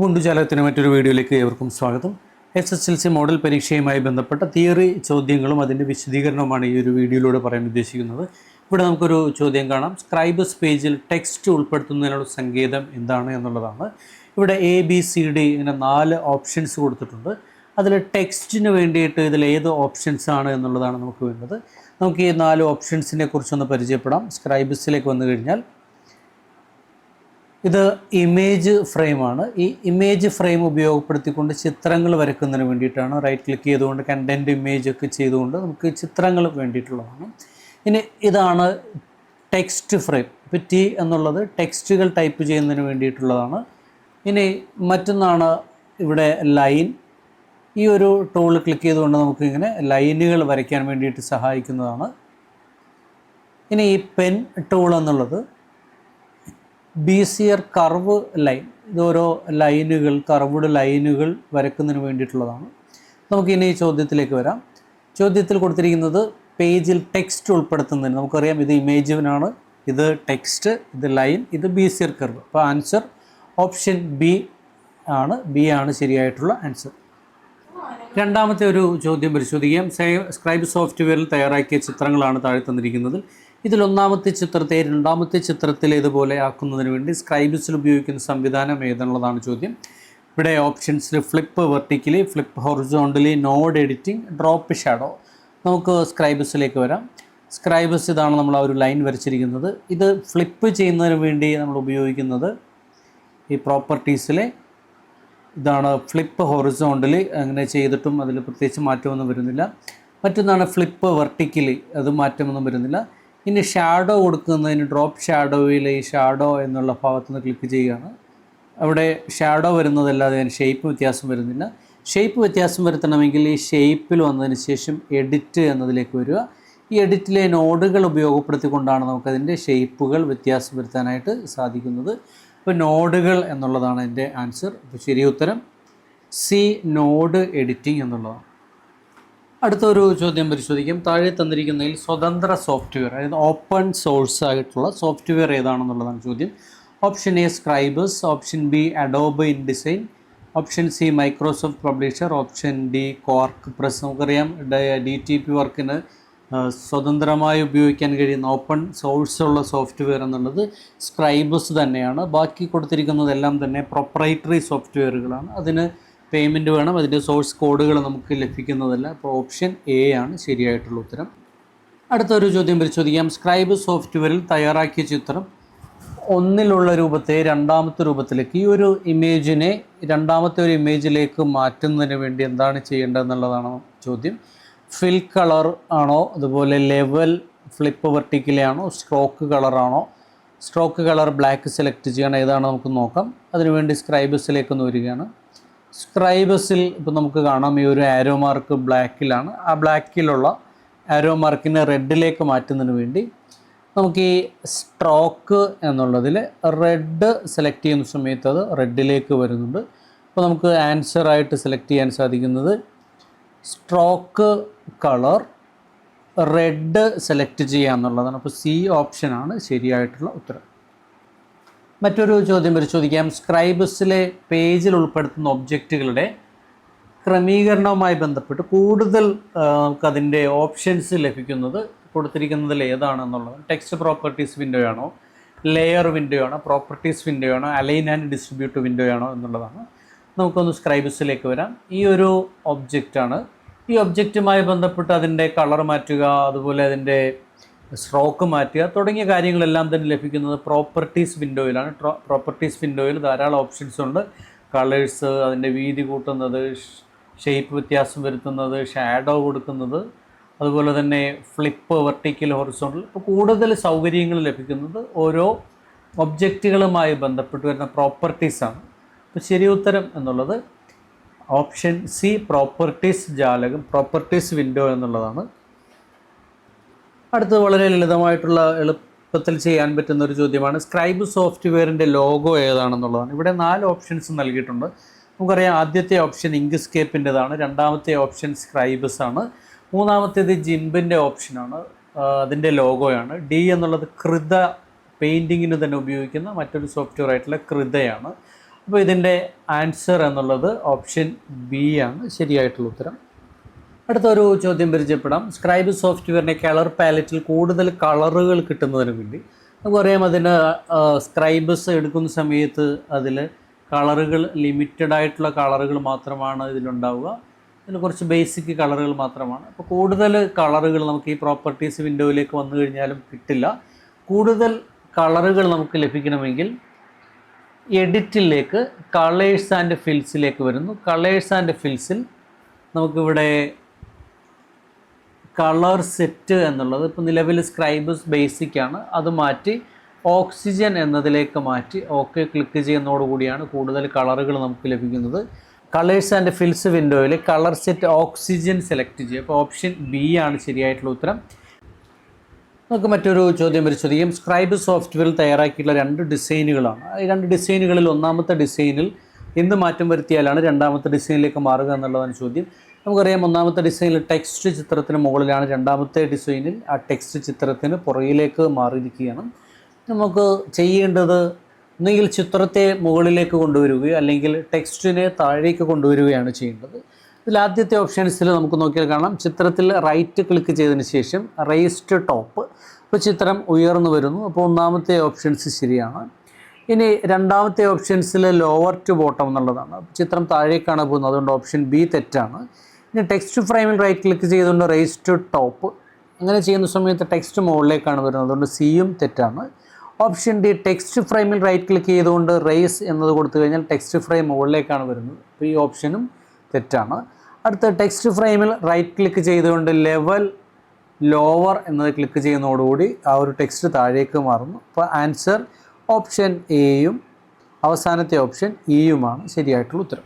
ഗുണ്ടുജാലകത്തിന് മറ്റൊരു വീഡിയോയിലേക്ക് ഏവർക്കും സ്വാഗതം. SSLC മോഡൽ പരീക്ഷയുമായി ബന്ധപ്പെട്ട തിയറി ചോദ്യങ്ങളും അതിൻ്റെ വിശദീകരണവുമാണ് ഈ ഒരു വീഡിയോയിലൂടെ പറയാൻ ഉദ്ദേശിക്കുന്നത്. ഇവിടെ നമുക്കൊരു ചോദ്യം കാണാം. സ്ക്രൈബസ് പേജിൽ ടെക്സ്റ്റ് ഉൾപ്പെടുത്തുന്നതിനുള്ള സങ്കേതം എന്താണ് എന്നുള്ളതാണ്. ഇവിടെ ABCD ഇങ്ങനെ 4 ഓപ്ഷൻസ് കൊടുത്തിട്ടുണ്ട്. അതിൽ ടെക്സ്റ്റിന് വേണ്ടിയിട്ട് ഇതിൽ ഏത് ഓപ്ഷൻസ് ആണ് എന്നുള്ളതാണ് നമുക്ക് വേണ്ടത്. നമുക്ക് ഈ 4 ഓപ്ഷൻസിനെ കുറിച്ചൊന്ന് പരിചയപ്പെടാം. സ്ക്രൈബസിലേക്ക് വന്നു കഴിഞ്ഞാൽ ഇത് ഇമേജ് ഫ്രെയിമാണ്. ഈ ഇമേജ് ഫ്രെയിം ഉപയോഗപ്പെടുത്തിക്കൊണ്ട് ചിത്രങ്ങൾ വരയ്ക്കുന്നതിന് വേണ്ടിയിട്ടാണ്. റൈറ്റ് ക്ലിക്ക് ചെയ്തുകൊണ്ട് കണ്ടൻറ്റ് ഇമേജ് ഒക്കെ ചെയ്തുകൊണ്ട് നമുക്ക് ചിത്രങ്ങൾ വേണ്ടിയിട്ടുള്ളതാണ്. ഇനി ഇതാണ് ടെക്സ്റ്റ് ഫ്രെയിം. ഇപ്പോൾ T എന്നുള്ളത് ടെക്സ്റ്റുകൾ ടൈപ്പ് ചെയ്യുന്നതിന് വേണ്ടിയിട്ടുള്ളതാണ്. ഇനി മറ്റൊന്നാണ് ഇവിടെ ലൈൻ. ഈ ഒരു ടൂൾ ക്ലിക്ക് ചെയ്തുകൊണ്ട് നമുക്കിങ്ങനെ ലൈനുകൾ വരയ്ക്കാൻ വേണ്ടിയിട്ട് സഹായിക്കുന്നതാണ്. ഇനി ഈ പെൻ ടൂൾ എന്നുള്ളത് ബീസിയർ കർവ് ലൈൻ. ഇതോരോ ലൈനുകൾ, കർവ്ഡ് ലൈനുകൾ വരയ്ക്കുന്നതിന് വേണ്ടിയിട്ടുള്ളതാണ്. നമുക്കിനി ഈ ചോദ്യത്തിലേക്ക് വരാം. ചോദ്യത്തിൽ കൊടുത്തിരിക്കുന്നത് പേജിൽ ടെക്സ്റ്റ് ഉൾപ്പെടുത്തുന്നതിന്. നമുക്കറിയാം ഇത് ഇമേജിനാണ്, ഇത് ടെക്സ്റ്റ്, ഇത് ലൈൻ, ഇത് ബീസിയർ കർവ്. അപ്പോൾ ആൻസർ ഓപ്ഷൻ ബി ആണ് ശരിയായിട്ടുള്ള ആൻസർ. രണ്ടാമത്തെ ഒരു ചോദ്യം പരിശോധിക്കാം. സ്ക്രൈബ് സോഫ്റ്റ്വെയറിൽ തയ്യാറാക്കിയ ചിത്രങ്ങളാണ് താഴെ തന്നിരിക്കുന്നത്. ഇതിൽ ഒന്നാമത്തെ ചിത്രത്തെ രണ്ടാമത്തെ ചിത്രത്തിലേതുപോലെ ആക്കുന്നതിന് വേണ്ടി സ്ക്രൈബസിൽ ഉപയോഗിക്കുന്ന സംവിധാനം ഏതെന്നുള്ളതാണ് ചോദ്യം. ഇവിടെ ഓപ്ഷൻസിൽ flip vertically, flip horizontally, node editing, drop shadow. നമുക്ക് സ്ക്രൈബസിലേക്ക് വരാം. സ്ക്രൈബസ് ഇതാണ് നമ്മൾ ആ ഒരു ലൈൻ വരച്ചിരിക്കുന്നത്. ഇത് ഫ്ലിപ്പ് ചെയ്യുന്നതിന് വേണ്ടി നമ്മൾ ഉപയോഗിക്കുന്നത് ഈ പ്രോപ്പർട്ടീസിലെ ഇതാണ് ഫ്ലിപ്പ് ഹൊറിസോണ്ടലി. അങ്ങനെ ചെയ്തിട്ടും അതിൽ പ്രത്യേകിച്ച് മാറ്റമൊന്നും വരുന്നില്ല. മറ്റൊന്നാണ് ഫ്ലിപ്പ് വെർട്ടിക്കലി, അത് മാറ്റമൊന്നും വരുന്നില്ല. ഇനി ഷാഡോ കൊടുക്കുന്നതിന് ഡ്രോപ്പ് ഷാഡോയിൽ ഈ ഷാഡോ എന്നുള്ള ഭാഗത്ത് നിന്ന് ക്ലിക്ക് ചെയ്യുകയാണ്. അവിടെ ഷാഡോ വരുന്നതല്ലാതെ അതിന് ഷേപ്പ് വ്യത്യാസം വരുന്നില്ല. ഷേപ്പ് വ്യത്യാസം വരുത്തണമെങ്കിൽ ഈ ഷേപ്പിൽ വന്നതിന് ശേഷം എഡിറ്റ് എന്നതിലേക്ക് വരിക. ഈ എഡിറ്റിലെ നോഡുകൾ ഉപയോഗപ്പെടുത്തിക്കൊണ്ടാണ് നമുക്കതിൻ്റെ ഷേപ്പുകൾ വ്യത്യാസം വരുത്താനായിട്ട് സാധിക്കുന്നത്. അപ്പോൾ നോഡുകൾ എന്നുള്ളതാണ് എൻ്റെ ആൻസർ. അപ്പോൾ ശരി ഉത്തരം സി, നോഡ് എഡിറ്റിംഗ് എന്നുള്ളതാണ്. അടുത്തൊരു ചോദ്യം പരിശോധിക്കാം. താഴെ തന്നിരിക്കുന്നതിൽ സ്വതന്ത്ര സോഫ്റ്റ്വെയർ, അതായത് ഓപ്പൺ സോഴ്സ് ആയിട്ടുള്ള സോഫ്റ്റ്വെയർ ഏതാണെന്നുള്ളതാണ് ചോദ്യം. Option A Scribus, option B Adobe InDesign, option C Microsoft publisher, option D quark press. നമുക്കറിയാം DTP വർക്കിന് സ്വതന്ത്രമായി ഉപയോഗിക്കാൻ കഴിയുന്ന ഓപ്പൺ സോഴ്സ് ഉള്ള സോഫ്റ്റ്വെയർ എന്നുള്ളത് സ്ക്രൈബസ് തന്നെയാണ്. ബാക്കി കൊടുത്തിരിക്കുന്നതെല്ലാം തന്നെ പ്രൊപ്രൈറ്ററി സോഫ്റ്റ്വെയറുകളാണ്. അതിന് പേയ്മെൻറ്റ് വേണം. അതിൻ്റെ സോഴ്സ് കോഡുകൾ നമുക്ക് ലഭിക്കുന്നതല്ല. അപ്പോൾ ഓപ്ഷൻ എ ആണ് ശരിയായിട്ടുള്ള ഉത്തരം. അടുത്തൊരു ചോദ്യം പരിശോധിക്കാം. സ്ക്രൈബ് സോഫ്റ്റ്വെയറിൽ തയ്യാറാക്കിയ ചിത്രം ഒന്നിലുള്ള രൂപത്തെ രണ്ടാമത്തെ രൂപത്തിലേക്ക്, ഈ ഒരു ഇമേജിനെ രണ്ടാമത്തെ ഒരു ഇമേജിലേക്ക് മാറ്റുന്നതിന് വേണ്ടി എന്താണ് ചെയ്യേണ്ടതെന്നുള്ളതാണ് ചോദ്യം. ഫിൽ കളർ ആണോ, അതുപോലെ ലെവൽ, ഫ്ലിപ്പ് വെർട്ടിക്കലി ആണോ, സ്ട്രോക്ക് കളറാണോ? സ്ട്രോക്ക് കളർ ബ്ലാക്ക് സെലക്ട് ചെയ്യണം. ഏതാണ് നമുക്ക് നോക്കാം. അതിനുവേണ്ടി സ്ക്രൈബസിലേക്കൊന്ന് വരികയാണ്. സ്ക്രൈബസിൽ ഇപ്പോൾ നമുക്ക് കാണാം ഈ ഒരു ആരോ മാർക്ക് ബ്ലാക്കിലാണ്. ആ ബ്ലാക്കിലുള്ള ആരോ മാർക്കിനെ റെഡിലേക്ക് മാറ്റുന്നതിന് വേണ്ടി നമുക്ക് ഈ സ്ട്രോക്ക് എന്നുള്ളതിൽ റെഡ് സെലക്ട് ചെയ്യുന്ന സമയത്ത് അത് റെഡിലേക്ക് വരുന്നുണ്ട്. അപ്പോൾ നമുക്ക് ആൻസറായിട്ട് സെലക്ട് ചെയ്യാൻ സാധിക്കുന്നത് സ്ട്രോക്ക് കളർ റെഡ് സെലക്ട് ചെയ്യുക എന്നുള്ളതാണ്. അപ്പോൾ സി ഓപ്ഷനാണ് ശരിയായിട്ടുള്ള ഉത്തരം. മറ്റൊരു ചോദ്യം പരിശോധിക്കാം. സ്ക്രൈബസിലെ പേജിൽ ഉൾപ്പെടുത്തുന്ന ഒബ്ജക്റ്റുകളുടെ ക്രമീകരണവുമായി ബന്ധപ്പെട്ട് കൂടുതൽ നമുക്കതിൻ്റെ ഓപ്ഷൻസ് ലഭിക്കുന്നത് കൊടുത്തിരിക്കുന്നതിൽ ഏതാണെന്നുള്ളത്. ടെക്സ്റ്റ് പ്രോപ്പർട്ടീസ് വിൻഡോ ആണോ, ലെയർ വിൻഡോ ആണോ, പ്രോപ്പർട്ടീസ് വിൻഡോ ആണോ, അലൈൻ ആൻഡ് ഡിസ്ട്രിബ്യൂട്ട് വിൻഡോ ആണോ എന്നുള്ളതാണ്. നമുക്കൊന്ന് സ്ക്രൈബസിലേക്ക് വരാം. ഈ ഒരു ഒബ്ജക്റ്റാണ്. ഈ ഒബ്ജക്റ്റുമായി ബന്ധപ്പെട്ട് അതിൻ്റെ കളർ മാറ്റുക, അതുപോലെ അതിൻ്റെ സ്ട്രോക്ക് മാറ്റുക തുടങ്ങിയ കാര്യങ്ങളെല്ലാം തന്നെ ലഭിക്കുന്നത് പ്രോപ്പർട്ടീസ് വിൻഡോയിലാണ്. പ്രോപ്പർട്ടീസ് വിൻഡോയിൽ ധാരാളം ഓപ്ഷൻസ് ഉണ്ട്. കളേഴ്സ്, അതിൻ്റെ വീതി കൂട്ടുന്നത്, ഷേപ്പ് വ്യത്യാസം വരുത്തുന്നത്, ഷാഡോ കൊടുക്കുന്നത്, അതുപോലെ തന്നെ ഫ്ലിപ്പ് വെർട്ടിക്കൽ ഹൊറിസോണ്ടൽ. ഇപ്പോൾ കൂടുതൽ സൗകര്യങ്ങൾ ലഭിക്കുന്നത് ഓരോ ഒബ്ജക്റ്റുകളുമായി ബന്ധപ്പെട്ട് വരുന്ന പ്രോപ്പർട്ടീസാണ്. അപ്പോൾ ശരി ഉത്തരം എന്നുള്ളത് ഓപ്ഷൻ സി, പ്രോപ്പർട്ടീസ് ജാലകം, പ്രോപ്പർട്ടീസ് വിൻഡോ എന്നുള്ളതാണ്. അടുത്തത് വളരെ ലളിതമായിട്ടുള്ള എളുപ്പത്തിൽ ചെയ്യാൻ പറ്റുന്ന ഒരു ചോദ്യമാണ്. സ്ക്രൈബ് സോഫ്റ്റ്വെയറിൻ്റെ ലോഗോ ഏതാണെന്നുള്ളതാണ്. ഇവിടെ 4 ഓപ്ഷൻസ് നൽകിയിട്ടുണ്ട്. നമുക്കറിയാം ആദ്യത്തെ ഓപ്ഷൻ ഇങ്ക്സ്കേപ്പിൻ്റെതാണ്, രണ്ടാമത്തെ ഓപ്ഷൻ സ്ക്രൈബസ് ആണ്, മൂന്നാമത്തേത് ജിംബിൻ്റെ ഓപ്ഷനാണ്, അതിൻ്റെ ലോഗോയാണ്. ഡി എന്നുള്ളത് കൃത പെയിൻറ്റിങ്ങിന് തന്നെ ഉപയോഗിക്കുന്ന മറ്റൊരു സോഫ്റ്റ്വെയർ ആയിട്ടുള്ള കൃതയാണ്. അപ്പോൾ ഇതിൻ്റെ ആൻസർ എന്നുള്ളത് ഓപ്ഷൻ ബി ആണ് ശരിയായിട്ടുള്ള ഉത്തരം. അടുത്തൊരു ചോദ്യം പരിചയപ്പെടാം. സ്ക്രൈബ് സോഫ്റ്റ്വെയറിൻ്റെ കളർ പാലറ്റിൽ കൂടുതൽ കളറുകൾ കിട്ടുന്നതിന് വേണ്ടി നമുക്കറിയാം, അതിന് സ്ക്രൈബസ് എടുക്കുന്ന സമയത്ത് അതിൽ കളറുകൾ ലിമിറ്റഡ് ആയിട്ടുള്ള കളറുകൾ മാത്രമാണ് ഇതിലുണ്ടാവുക. ഇതിൽ കുറച്ച് ബേസിക് കളറുകൾ മാത്രമാണ്. അപ്പോൾ കൂടുതൽ കളറുകൾ നമുക്ക് ഈ പ്രോപ്പർട്ടീസ് വിൻഡോയിലേക്ക് വന്നു കഴിഞ്ഞാലും കിട്ടില്ല. കൂടുതൽ കളറുകൾ നമുക്ക് ലഭിക്കണമെങ്കിൽ എഡിറ്റിലേക്ക് കളേഴ്സ് ആൻഡ് ഫിൽസിലേക്ക് വരുന്നു. കളേഴ്സ് ആൻഡ് ഫിൽസിൽ നമുക്കിവിടെ കളർ സെറ്റ് എന്നുള്ളത് ഇപ്പോൾ നിലവിൽ സ്ക്രൈബസ് ബേസിക് ആണ്, അത് മാറ്റി ഓക്സിജൻ എന്നതിലേക്ക് മാറ്റി ഓക്കെ ക്ലിക്ക് ചെയ്യുന്നതോടുകൂടിയാണ് കൂടുതൽ കളറുകൾ നമുക്ക് ലഭിക്കുന്നത്. കളേഴ്സ് ആൻഡ് ഫിൽസ് വിൻഡോയിൽ കളർ സെറ്റ് ഓക്സിജൻ സെലക്ട് ചെയ്യുക. അപ്പോൾ ഓപ്ഷൻ ബി ആണ് ശരിയായിട്ടുള്ള ഉത്തരം. നമുക്ക് മറ്റൊരു ചോദ്യം പരിശോധിക്കാം. സ്ക്രൈബ് സോഫ്റ്റ്വെയറിൽ തയ്യാറാക്കിയിട്ടുള്ള 2 ഡിസൈനുകളാണ്. ഈ 2 ഡിസൈനുകളിൽ ഒന്നാമത്തെ ഡിസൈനിൽ എന്ത് മാറ്റം വരുത്തിയാലാണ് രണ്ടാമത്തെ ഡിസൈനിലേക്ക് മാറുക എന്നുള്ളതാണ് ചോദ്യം. നമുക്കറിയാം, ഒന്നാമത്തെ ഡിസൈനിൽ ടെക്സ്റ്റ് ചിത്രത്തിന് മുകളിലാണ്, രണ്ടാമത്തെ ഡിസൈനിൽ ആ ടെക്സ്റ്റ് ചിത്രത്തിന് പുറകിലേക്ക് മാറിയിരിക്കുകയാണ്. നമുക്ക് ചെയ്യേണ്ടത് ഒന്നുകിൽ ചിത്രത്തെ മുകളിലേക്ക് കൊണ്ടുവരികയോ അല്ലെങ്കിൽ ടെക്സ്റ്റിനെ താഴേക്ക് കൊണ്ടുവരികയാണ് ചെയ്യേണ്ടത്. ഇതിൽ ആദ്യത്തെ ഓപ്ഷൻസിൽ നമുക്ക് നോക്കിയാൽ കാണാം, ചിത്രത്തിൽ റൈറ്റ് ക്ലിക്ക് ചെയ്തതിന് ശേഷം റൈസ് ടു ടോപ്പ്. അപ്പോൾ ചിത്രം ഉയർന്നു വരുന്നു. അപ്പോൾ ഒന്നാമത്തെ ഓപ്ഷൻസ് ശരിയാണ്. ഇനി രണ്ടാമത്തെ ഓപ്ഷൻസിൽ ലോവർ ടു ബോട്ടം എന്നുള്ളതാണ്. ചിത്രം താഴേക്കാണ് പോകുന്നത്, അതുകൊണ്ട് ഓപ്ഷൻ ബി തെറ്റാണ്. ഇനി ടെക്സ്റ്റ് ഫ്രെയിമിൽ റൈറ്റ് ക്ലിക്ക് ചെയ്തുകൊണ്ട് റൈസ് ടു ടോപ്പ്, അങ്ങനെ ചെയ്യുന്ന സമയത്ത് ടെക്സ്റ്റ് മുകളിലേക്കാണ് വരുന്നത്, അതുകൊണ്ട് സിയും തെറ്റാണ്. ഓപ്ഷൻ ഡി ടെക്സ്റ്റ് ഫ്രെയിമിൽ റൈറ്റ് ക്ലിക്ക് ചെയ്തുകൊണ്ട് റൈസ് എന്നത് കൊടുത്തു കഴിഞ്ഞാൽ ടെക്സ്റ്റ് ഫ്രെയിം മുകളിലേക്കാണ് വരുന്നത്, അപ്പോൾ ഈ ഓപ്ഷനും തെറ്റാണ്. അടുത്ത ടെക്സ്റ്റ് ഫ്രെയിമിൽ റൈറ്റ് ക്ലിക്ക് ചെയ്തുകൊണ്ട് ലെവൽ ലോവർ എന്നത് ക്ലിക്ക് ചെയ്യുന്നതോടുകൂടി ആ ഒരു ടെക്സ്റ്റ് താഴേക്ക് മാറുന്നു. അപ്പോൾ ആൻസർ ഓപ്ഷൻ എയും അവസാനത്തെ ഓപ്ഷൻ ഇയുമാണ് ശരിയായിട്ടുള്ള ഉത്തരം.